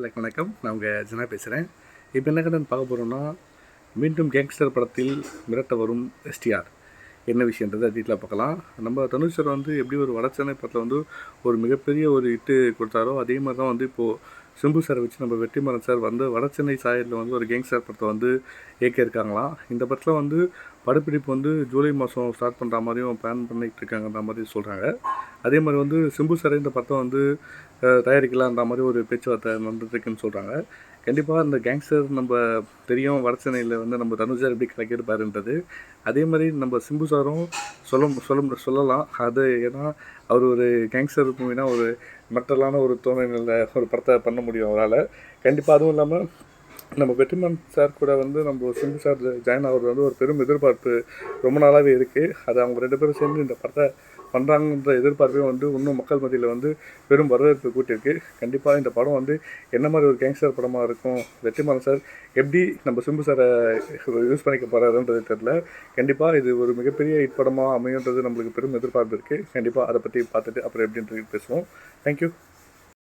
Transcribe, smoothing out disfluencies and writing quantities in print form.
வணக்கம். நான் உங்கள் ஜனா பேசுகிறேன். இப்போ என்ன கடன் பார்க்க போகிறோம்னா, மீண்டும் கேங்ஸ்டர் படத்தில் மிரட்ட வரும் எஸ்டிஆர் என்ன விஷயன்றதை டீட்டெயிலாக பார்க்கலாம். நம்ம தனுஷ் சார் எப்படி ஒரு வடச்சென்னை படத்தில் ஒரு மிகப்பெரிய ஒரு ஹிட்டு கொடுத்தாரோ, அதே மாதிரி தான் இப்போது சிம்பு சாரை வச்சு நம்ம வெற்றிமாறன் சார் வடச்சென்னை சாயலில் ஒரு கேங்ஸ்டர் படத்தை இயக்கியிருக்காங்களாம். இந்த படத்தில் படப்பிடிப்பு ஜூலை மாதம் ஸ்டார்ட் பண்ணுற மாதிரியும் பிளான் பண்ணிகிட்டு இருக்காங்கன்ற மாதிரி சொல்கிறாங்க. அதே மாதிரி சிம்பு சார் இந்த படத்தை தயாரிக்கலான்ற மாதிரி ஒரு பேச்சுவார்த்தை நடந்துட்டுருக்குன்னு சொல்கிறாங்க. கண்டிப்பாக இந்த கேங்ஸ்டர் நம்ம தெரியும், வடச்சென்னையில் நம்ம தனுஷ் சார் எப்படி கலக்கியிருப்பாருன்றது. அதே மாதிரி நம்ம சிம்பு சாரும் சொல்லலாம் அது. ஏன்னா அவர் ஒரு கேங்ஸ்டர் மூவினா ஒரு மெட்டலான ஒரு தோணையில் ஒரு படத்தை பண்ண முடியும் அவரால். கண்டிப்பாக அதுவும் இல்லாமல் நம்ம வெற்றிமாறன் சார் கூட நம்ம சிம்பு சார் ஜாயின் ஆகிறது ஒரு பெரும் எதிர்பார்ப்பு ரொம்ப நாளாகவே இருக்குது. அது அவங்க 2 பேரும் சேர்ந்து இந்த படத்தை பண்ணுறாங்கன்ற எதிர்பார்ப்பே இன்னும் மக்கள் மத்தியில் பெரும் வரவேற்பு கூட்டியிருக்கு. கண்டிப்பாக இந்த படம் என்ன மாதிரி ஒரு கேங்ஸ்டர் படமாக இருக்கும், வெற்றிமாறன் சார் எப்படி நம்ம சிம்பு சாரை யூஸ் பண்ணிக்க போகிறாருன்றது தெரில. கண்டிப்பாக இது ஒரு மிகப்பெரிய ஹிட் படமாக அமையுன்றது நம்மளுக்கு பெரும் எதிர்பார்ப்பு இருக்குது. கண்டிப்பாக அதை பற்றி பார்த்துட்டு அப்புறம் எப்படின்றது பேசுவோம். தேங்க்யூ.